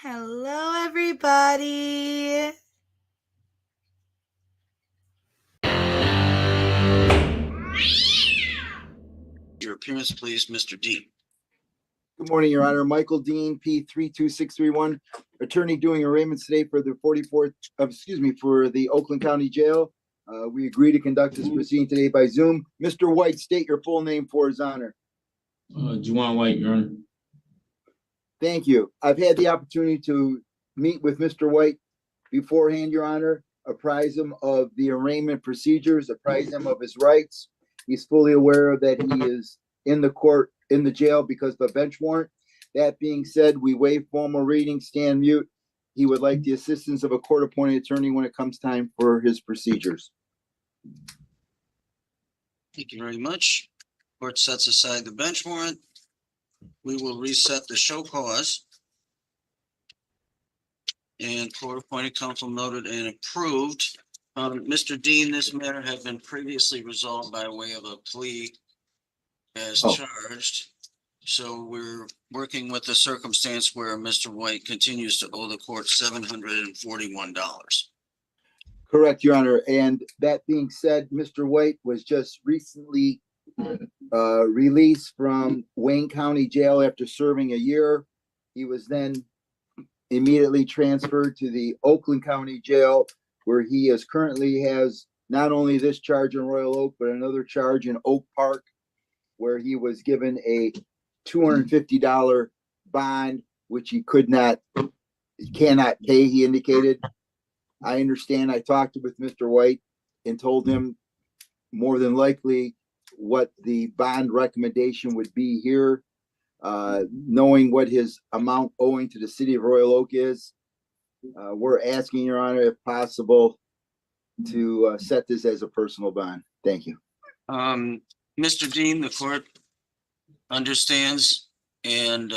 Hello, everybody. Your appearance, please, Mr. Dean. Good morning, Your Honor. Michael Dean, P32631, attorney doing arraignments today for the 44th, for the Oakland County Jail. We agree to conduct this proceeding today by Zoom. Mr. White, state your full name for his honor. Juwan White, Your Honor. Thank you. I've had the opportunity to meet with Mr. White beforehand, Your Honor, apprise him of the arraignment procedures, apprise him of his rights. He's fully aware that he is in the jail because of a bench warrant. That being said, we waive formal reading, stand mute. He would like the assistance of a court-appointed attorney when it comes time for his procedures. Thank you very much. Court sets aside the bench warrant. We will reset the show cause. And court-appointed counsel noted and approved. Mr. Dean, this matter had been previously resolved by way of a plea as charged. So we're working with the circumstance where Mr. White continues to owe the court $741. Correct, Your Honor. And that being said, Mr. White was just recently released from Wayne County Jail after serving a year. He was then immediately transferred to the Oakland County Jail, where he is currently has not only this charge in Royal Oak, but another charge in Oak Park, where he was given a $250 bond, which he cannot pay, he indicated. I understand. I talked with Mr. White and told him more than likely what the bond recommendation would be here. Knowing what his amount owing to the city of Royal Oak is, we're asking, Your Honor, if possible, to set this as a personal bond. Thank you. Mr. Dean, the court understands, and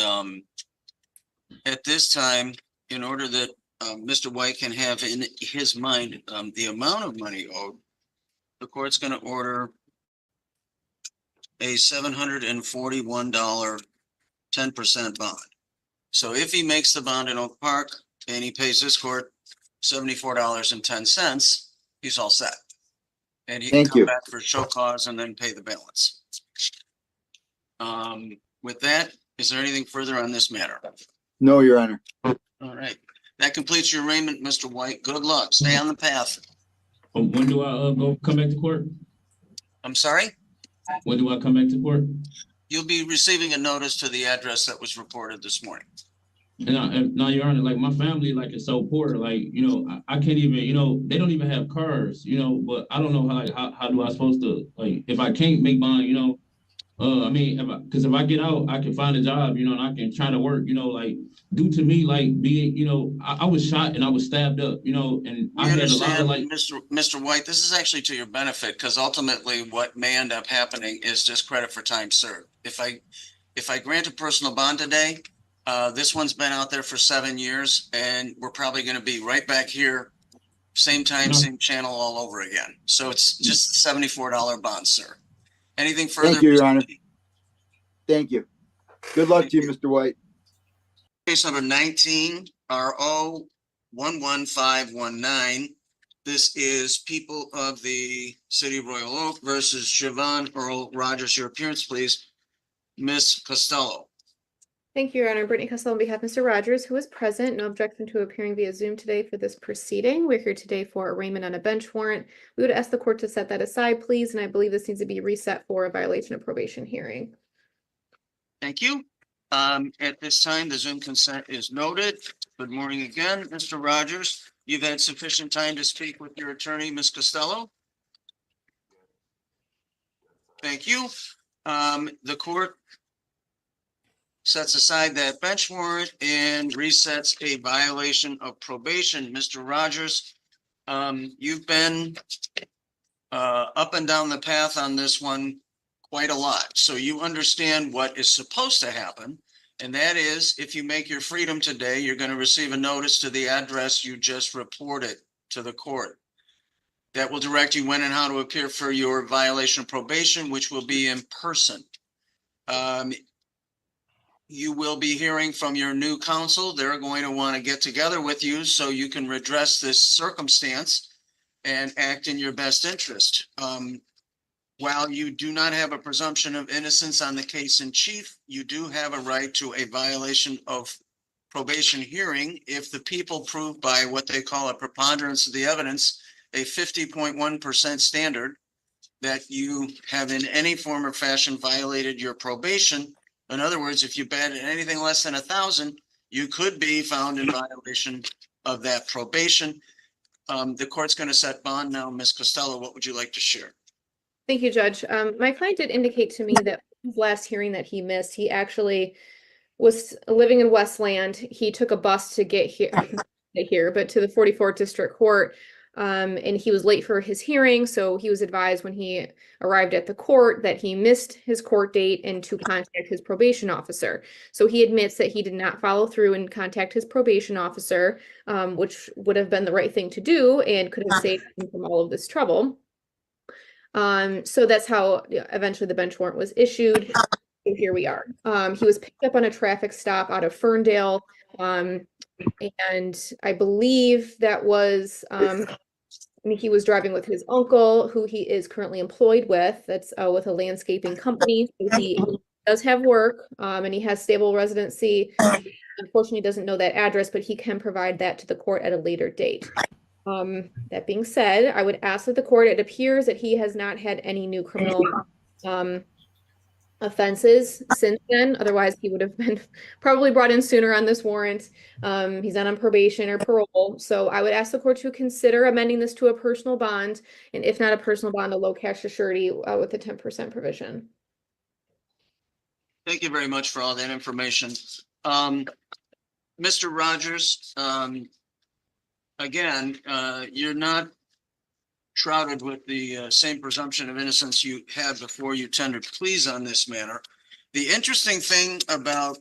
at this time, in order that Mr. White can have in his mind the amount of money owed, the court's going to order a $741 10% bond. So if he makes the bond in Oak Park and he pays this court $74.10, he's all set. And he can come back for show cause and then pay the balance. With that, is there anything further on this matter? No, Your Honor. All right. That completes your arraignment, Mr. White. Good luck. Stay on the path. When do I come back to court? I'm sorry? When do I come back to court? You'll be receiving a notice to the address that was reported this morning. No, Your Honor, like my family, like is so poor, like, you know, I can't even, you know, they don't even have cars, you know, but I don't know how do I supposed to, like, if I can't make bond, you know, I mean, if I get out, I can find a job, you know, and I can try to work, you know, like due to me, like being, you know, I was shot and I was stabbed up, you know, and I had a lot of like. Mr. White, this is actually to your benefit, because ultimately what may end up happening is just credit for time served. If I grant a personal bond today, this one's been out there for 7 years, and we're probably going to be right back here, same time, same channel all over again. So it's just a $74 bond, sir. Anything further? Thank you, Your Honor. Thank you. Good luck to you, Mr. White. Case number 19 RO 11519. This is People of the City of Royal Oak versus Siobhan Earl Rogers. Your appearance, please. Ms. Costello. Thank you, Your Honor. Brittany Costello on behalf of Mr. Rogers, who is present. No objection to appearing via Zoom today for this proceeding. We're here today for arraignment on a bench warrant. We would ask the court to set that aside, please, and I believe this needs to be reset for a violation of probation hearing. Thank you. At this time, the Zoom consent is noted. Good morning again, Mr. Rogers. You've had sufficient time to speak with your attorney, Ms. Costello. Thank you. The court sets aside that bench warrant and resets a violation of probation. Mr. Rogers, you've been up and down the path on this one quite a lot. So you understand what is supposed to happen. And that is, if you make your freedom today, you're going to receive a notice to the address you just reported to the court. That will direct you when and how to appear for your violation of probation, which will be in person. you will be hearing from your new counsel. They're going to want to get together with you so you can redress this circumstance and act in your best interest. While you do not have a presumption of innocence on the case in chief, you do have a right to a violation of probation hearing if the people prove by what they call a preponderance of the evidence, a 50.1% standard, that you have in any form or fashion violated your probation. In other words, if you batted anything less than 1,000, you could be found in violation of that probation. The court's going to set bond now. Ms. Costello, what would you like to share? Thank you, Judge. My client did indicate to me that his last hearing that he missed, he actually was living in Westland. He took a bus to get here, but to the 44th District Court. And he was late for his hearing, so he was advised when he arrived at the court that he missed his court date and to contact his probation officer. So he admits that he did not follow through and contact his probation officer, which would have been the right thing to do and could have saved him from all of this trouble. So that's how eventually the bench warrant was issued. So here we are. He was picked up on a traffic stop out of Ferndale. And I believe that was, he was driving with his uncle, who he is currently employed with. That's with a landscaping company. So he does have work, and he has stable residency. Unfortunately, doesn't know that address, but he can provide that to the court at a later date. That being said, I would ask that the court, it appears that he has not had any new criminal offenses since then. Otherwise, he would have been probably brought in sooner on this warrant. He's not on probation or parole. So I would ask the court to consider amending this to a personal bond, and if not a personal bond, a low cash surety with a 10% provision. Thank you very much for all that information. Mr. Rogers, again, you're not shrouded with the same presumption of innocence you had before you tendered pleas on this matter. The interesting thing about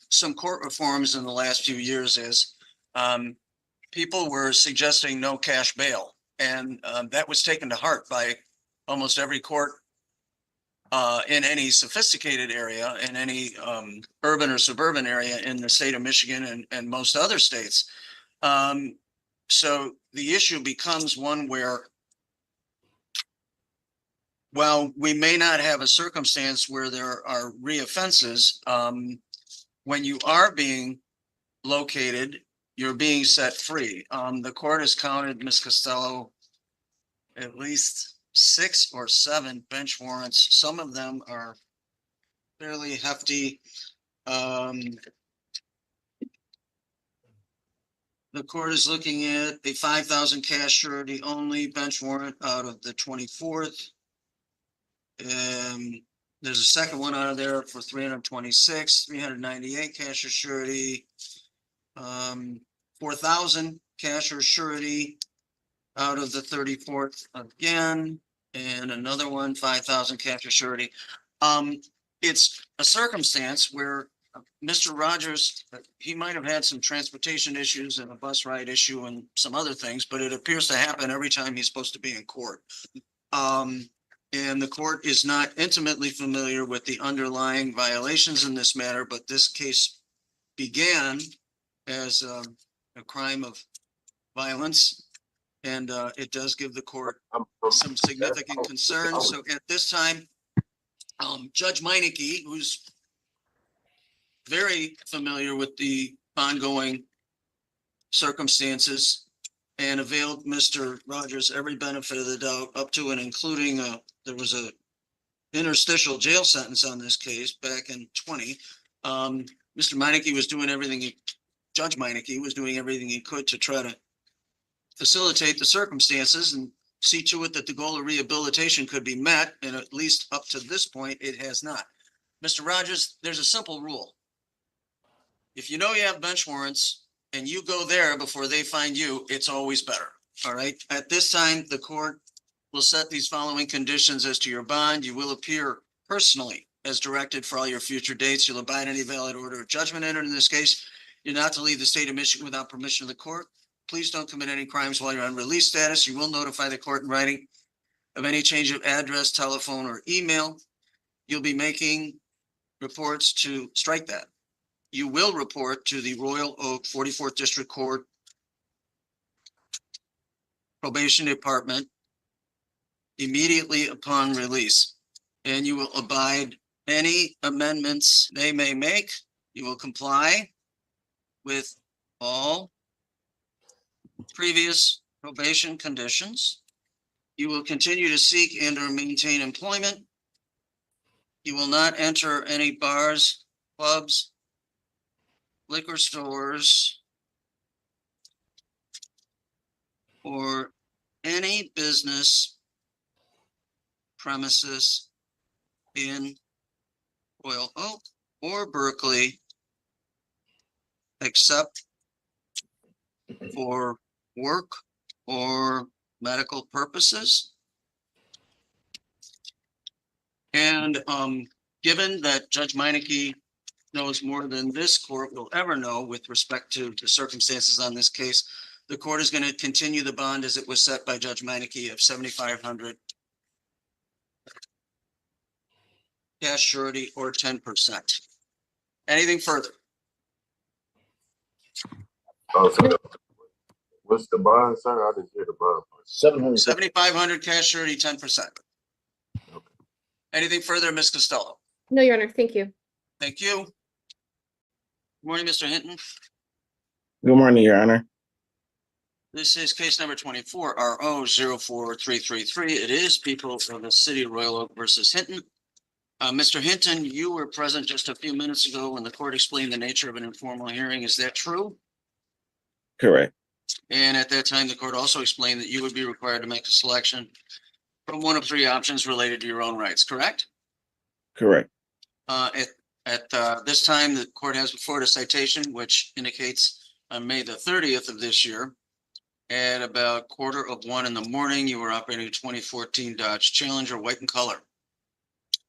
some court reforms in the last few years is people were suggesting no cash bail, and that was taken to heart by almost every court in any sophisticated area, in any urban or suburban area in the state of Michigan and most other states. So the issue becomes one where, while we may not have a circumstance where there are reoffenses, when you are being located, you're being set free. The court has counted, Ms. Costello, at least 6 or 7 bench warrants. Some of them are fairly hefty. The court is looking at a 5,000 cash surety only bench warrant out of the 24th. There's a second one out of there for 326, 398 cash surety, 4,000 cash surety out of the 34th again, and another one, 5,000 cash surety. It's a circumstance where Mr. Rogers, he might have had some transportation issues and a bus ride issue and some other things, but it appears to happen every time he's supposed to be in court. And the court is not intimately familiar with the underlying violations in this matter, but this case began as a crime of violence, and it does give the court some significant concern. So at this time, Judge Meineke, who's very familiar with the ongoing circumstances and availed Mr. Rogers every benefit of the doubt up to and including there was a interstitial jail sentence on this case back in 20. Mr. Meineke was doing everything Judge Meineke was doing everything he could to try to facilitate the circumstances and see to it that the goal of rehabilitation could be met, and at least up to this point it has not. Mr. Rogers, there's a simple rule. If you know you have bench warrants and you go there before they find you, it's always better. All right. At this time, the court will set these following conditions as to your bond. You will appear personally as directed for all your future dates. You'll abide any valid order of judgment entered in this case. You're not to leave the state of Michigan without permission of the court. Please don't commit any crimes while you're on release status. You will notify the court in writing of any change of address, telephone, or email. You'll be making reports to strike that. You will report to the Royal Oak 44th District Court Probation Department immediately upon release, and you will abide any amendments they may make. You will comply with all previous probation conditions. You will continue to seek and or maintain employment. You will not enter any bars, clubs, liquor stores, or any business premises in Royal Oak or Berkeley except for work or medical purposes. And given that Judge Meineke knows more than this court will ever know with respect to the circumstances on this case, the court is going to continue the bond as it was set by Judge Meineke of $7,500 cash surety or 10%. Anything further? So what's the bond, sir? I didn't hear the bond. 7,500 cash surety, 10%. Okay. Anything further, Ms. Costello? No, Your Honor, thank you. Thank you. Good morning, Mr. Hinton. Good morning, Your Honor. This is case number 24 RO 04333. It is people of the city of Royal Oak versus Hinton. Mr. Hinton, you were present just a few minutes ago when the court explained the nature of an informal hearing. Is that true? Correct. And at that time, the court also explained that you would be required to make a selection from one of three options related to your own rights, correct? Correct. At this time, the court has before it a citation which indicates on May the 30th of this year, at about 1:15 in the morning, you were operating a 2014 Dodge Challenger, white in color,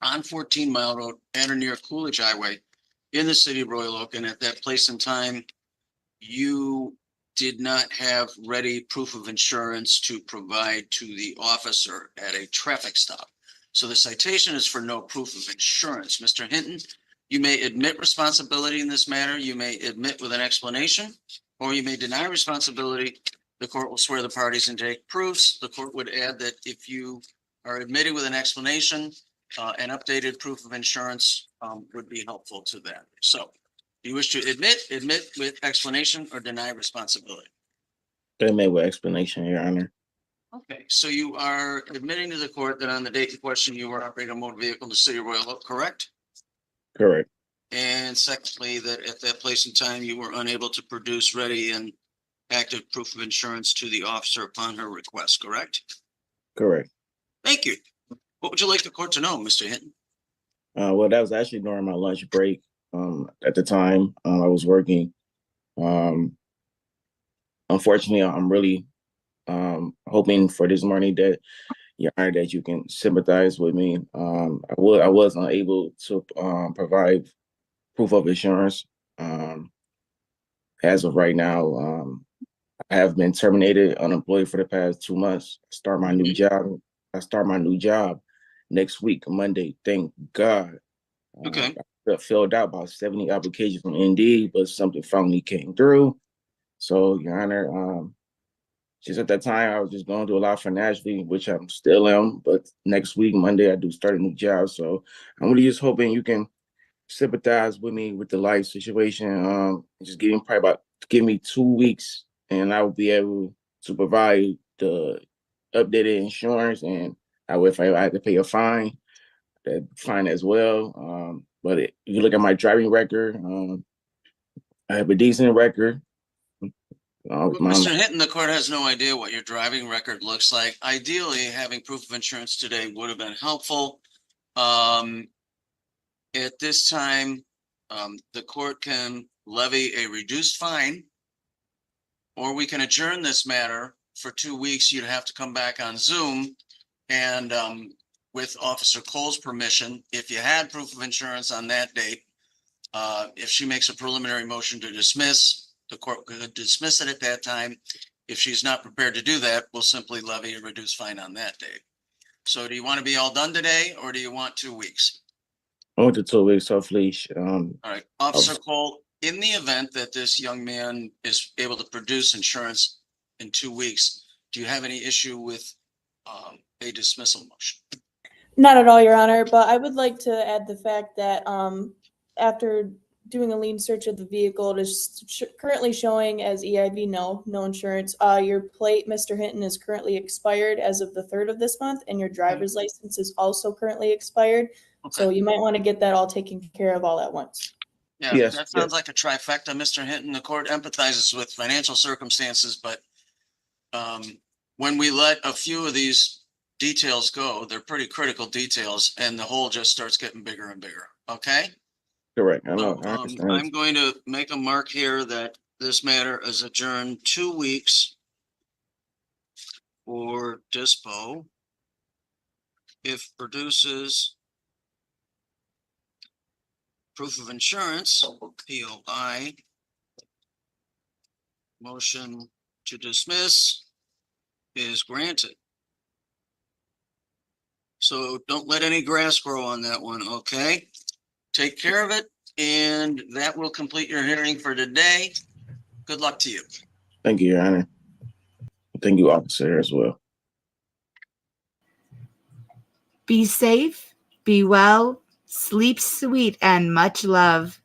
on 14 Mile Road at or near Coolidge Highway in the city of Royal Oak. And at that place and time, you did not have ready proof of insurance to provide to the officer at a traffic stop. So the citation is for no proof of insurance. Mr. Hinton, you may admit responsibility in this matter. You may admit with an explanation, or you may deny responsibility. The court will swear the parties and take proofs. The court would add that if you are admitting with an explanation, an updated proof of insurance would be helpful to that. So you wish to admit with explanation, or deny responsibility? Admit with explanation, Your Honor. Okay, so you are admitting to the court that on the date in question, you were operating a motor vehicle in the city of Royal Oak, correct? Correct. And secondly, that at that place and time, you were unable to produce ready and active proof of insurance to the officer upon her request, correct? Correct. Thank you. What would you like the court to know, Mr. Hinton? Well, that was actually during my lunch break. At the time, I was working. Unfortunately, I'm really hoping for this morning that, Your Honor, that you can sympathize with me. I was unable to provide proof of insurance. As of right now, I have been terminated, unemployed for the past 2 months. I start my new job next week, Monday. Thank God. Okay. I filled out about 70 applications from Indeed, but something finally came through. So, Your Honor, just at that time, I was just going through a lot financially, which I'm still am. But next week, Monday, I do start a new job. So I'm really just hoping you can sympathize with me with the life situation. Just give me 2 weeks, and I will be able to provide the updated insurance. And if I had to pay a fine, that fine as well. But if you look at my driving record, I have a decent record. Mr. Hinton, the court has no idea what your driving record looks like. Ideally, having proof of insurance today would have been helpful. At this time, the court can levy a reduced fine, or we can adjourn this matter for 2 weeks. You'd have to come back on Zoom, and with Officer Cole's permission, if you had proof of insurance on that date, if she makes a preliminary motion to dismiss, the court could dismiss it at that time. If she's not prepared to do that, we'll simply levy a reduced fine on that date. So do you want to be all done today, or do you want 2 weeks? I went to 2 weeks off leash. All right, Officer Cole, in the event that this young man is able to produce insurance in 2 weeks, do you have any issue with a dismissal motion? Not at all, Your Honor, but I would like to add the fact that after doing a lien search of the vehicle, it is currently showing as EIV no insurance. Your plate, Mr. Hinton, is currently expired as of the 3rd of this month, and your driver's license is also currently expired. So Okay. you might want to get that all taken care of all at once. Yeah, Yes, that sounds like a trifecta, Mr. Hinton. The court empathizes with financial circumstances, but when we let a few of these details go, they're pretty critical details, and the hole just starts getting bigger and bigger. Okay? Correct. I know. So, I understand. I'm going to make a mark here that this matter is adjourned 2 weeks for dispo. If produces proof of insurance, POI, motion to dismiss is granted. So don't let any grass grow on that one, okay? Take care of it, and that will complete your hearing for today. Good luck to you. Thank you, Your Honor. Thank you, officer, as well. Be safe, be well, sleep sweet, and much love.